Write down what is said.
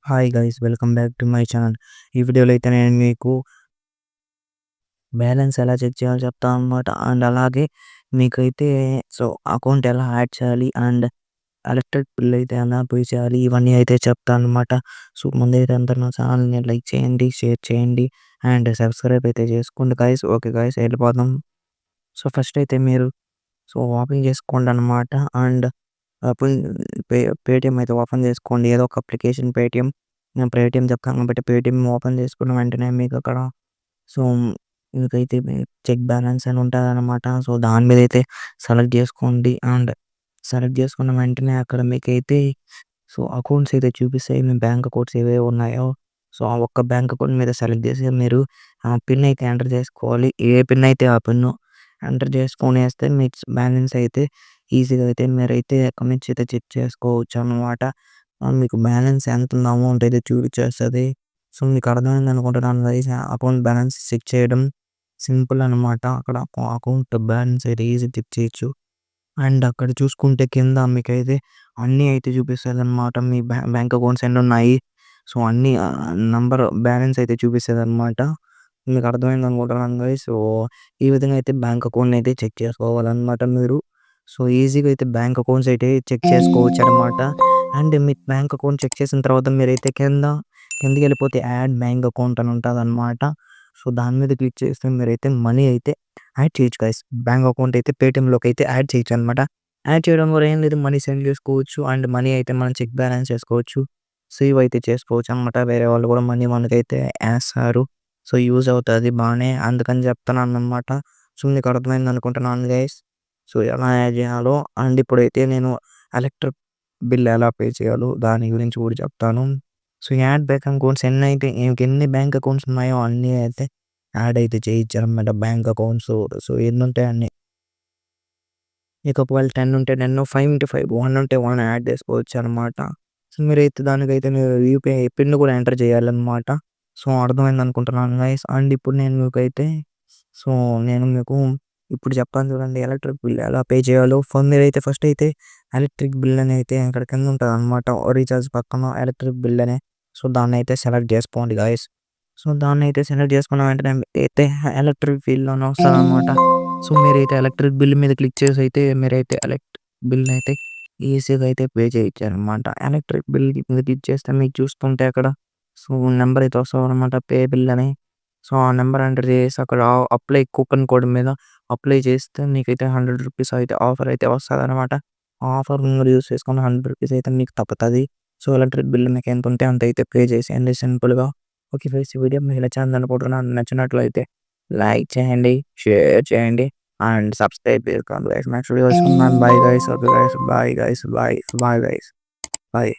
Hi guys, welcome back to my channel. ఈ వీడియోలో అయితే నేను మీకు బ్యాలెన్స్ ఎలా చెక్ చేయాలో చెప్తాను అనమాట. అండ్ అలాగే మీకైతే అకౌంట్ ఎలా యాడ్ చేయాలి అండ్ ఎలక్ట్రిక్ బిల్ అయితే ఎలా పే చేయాలి ఇవన్నీ అయితే చెప్తాను అనమాట. ముందైతే అందరూ నా ఛానల్ని లైక్ చేయండి, షేర్ చేయండి అండ్ సబ్స్క్రైబ్ అయితే చేసుకోండి గైస్. ఓకే గైస్, వెళ్ళిపోదాం. ఫస్ట్ అయితే మీరు ఓపెన్ చేసుకోండి అనమాట. అండ్ ఓపెన్ పేటిఎం అయితే ఓపెన్ చేసుకోండి. ఏదో ఒక అప్లికేషన్ పేటిఎం. నేను పేటిఎం చెప్తాను కాబట్టి పేటిఎం ఓపెన్ చేసుకున్న వెంటనే మీకు అక్కడ సో మీకైతే చెక్ బ్యాలెన్స్ అని ఉంటుందన్నమాట. దాని మీద అయితే సెలెక్ట్ చేసుకోండి. అండ్ సెలెక్ట్ చేసుకున్న వెంటనే అక్కడ మీకైతే అకౌంట్స్ అయితే చూపిస్తాయి. మీ బ్యాంక్ అకౌంట్స్ ఏవేవి ఉన్నాయో ఆ ఒక్క బ్యాంక్ అకౌంట్ మీద సెలెక్ట్ చేసి మీరు ఆ పిన్ అయితే ఎంటర్ చేసుకోవాలి. ఏ పిన్ అయితే ఆ పిన్ ఎంటర్ చేసుకొనేస్తే మీకు బ్యాలెన్స్ అయితే ఈజీగా అయితే మీరైతే అక్కడి నుంచి అయితే చెక్ చేసుకోవచ్చు అన్నమాట. మీకు బ్యాలెన్స్ ఎంత ఉందో అమౌంట్ అయితే చూపించేస్తుంది. మీకు అర్థమైంది అనుకుంటున్నాను గైస్. అకౌంట్ బ్యాలెన్స్ చెక్ చేయడం సింపుల్ అనమాట. అక్కడ అకౌంట్ బ్యాలెన్స్ అయితే ఈజీ చెక్ చేయొచ్చు. అండ్ అక్కడ చూసుకుంటే కింద మీకైతే అన్నీ అయితే చూపిస్తుందన్నమాట. మీ బ్యాంక్ అకౌంట్స్ ఎన్ని ఉన్నాయి అన్నీ నంబర్ బ్యాలెన్స్ అయితే చూపిస్తుందన్నమాట. మీకు అర్థమైంది అనుకుంటున్నాను గైస్. ఈ విధంగా అయితే బ్యాంక్ అకౌంట్ అయితే చెక్ చేసుకోవాలన్నమాట మీరు. ఈజీగా అయితే బ్యాంక్ అకౌంట్స్ అయితే చెక్ చేసుకోవచ్చు అనమాట. అండ్ మీ బ్యాంక్ అకౌంట్ చెక్ చేసిన తర్వాత మీరైతే కిందకి వెళ్ళిపోతే యాడ్ బ్యాంక్ అకౌంట్ అని ఉంటుంది అనమాట. దాని మీద క్లిక్ చేస్తే మీరైతే మనీ అయితే యాడ్ చేయొచ్చు గైస్. బ్యాంక్ అకౌంట్ అయితే పేటిఎంలోకి అయితే యాడ్ చేయొచ్చు అనమాట. యాడ్ చేయడం వల్ల ఏం లేదు, మనీ సెండ్ చేసుకోవచ్చు. అండ్ మనీ అయితే మనం చెక్ బ్యాలెన్స్ చేసుకోవచ్చు. సేవ్ అయితే చేసుకోవచ్చు అనమాట. వేరే వాళ్ళు కూడా మనీ మనకైతే వేస్తారు. యూజ్ అవుతుంది బాగానే, అందుకని చెప్తున్నాను అనమాట. మీకు అర్థమైంది అనుకుంటున్నాను గైస్. ఎలా యాడ్ చేయాలో. అండ్ ఇప్పుడైతే నేను ఎలక్ట్రిక్ బిల్ ఎలా పే చేయాలో దాని గురించి కూడా చెప్తాను. యాడ్ బ్యాంక్ అకౌంట్స్ ఎన్ని బ్యాంక్ అకౌంట్స్ ఉన్నాయో అన్నీ అయితే యాడ్ అయితే చేయొచ్చు అనమాట. బ్యాంక్ అకౌంట్స్ ఎన్ని ఉంటాయి అన్నీ. మీకు ఒకవేళ 10 ఉంటే 10, 5 ఉంటే 5, 1 ఉంటే 1 యాడ్ చేసుకోవచ్చు అనమాట. మీరైతే దానికైతే మీరు యూపీఐ పిన్ కూడా ఎంటర్ చేయాలన్నమాట. అర్థమైంది అనుకుంటున్నాను గైస్. అండ్ ఇప్పుడు నేను మీకైతే నేను మీకు ఇప్పుడు చెప్తాను చూడండి, ఎలక్ట్రిక్ బిల్ ఎలా పే చేయాలో. మీరైతే ఫస్ట్ అయితే ఎలక్ట్రిక్ బిల్ అని అయితే ఇక్కడ కింద ఉంటుంది అనమాట. రీఛార్జ్ పక్కన ఎలక్ట్రిక్ బిల్ అనే దాన్ని అయితే సెలెక్ట్ చేసుకోండి గైస్. దాన్ని అయితే సెలెక్ట్ చేసుకున్న వెంటనే అయితే ఎలక్ట్రిక్ బిల్లోనే వస్తుంది అనమాట. మీరైతే ఎలక్ట్రిక్ బిల్ మీద క్లిక్ చేసి అయితే మీరైతే ఎలక్ట్రిక్ బిల్ అయితే ఈజీగా అయితే పే చేయొచ్చు అనమాట. ఎలక్ట్రిక్ బిల్ మీద క్లిక్ చేస్తే మీకు చూస్తుంటే అక్కడ నెంబర్ అయితే వస్తుంది అనమాట, పే బిల్ అని. ఆ నెంబర్ ఎంటర్ చేసి అక్కడ అప్లై కూపన్ కోడ్ మీద అప్లై చేస్తే మీకైతే 100 రూపీస్ అయితే ఆఫర్ అయితే వస్తుంది అనమాట. ఆఫర్ మీరు యూస్ చేసుకుని 100 రూపీస్ అయితే మీకు తప్పుతుంది. ఎలక్ట్రిక్ బిల్ మీకు ఎంత ఉంటే అంత అయితే పే చేసేయండి సింపుల్గా. ఓకే ఫ్రెండ్స్, ఈ వీడియో మీకు నచ్చింది అనుకుంటున్నాను. నచ్చినట్లయితే లైక్ చేయండి, షేర్ చేయండి అండ్ సబ్స్క్రైబ్ చేసుకోండి. నెక్స్ట్ వీడియో వస్తున్నాను. Bye guys. Okay guys, bye guys, bye bye guys, bye.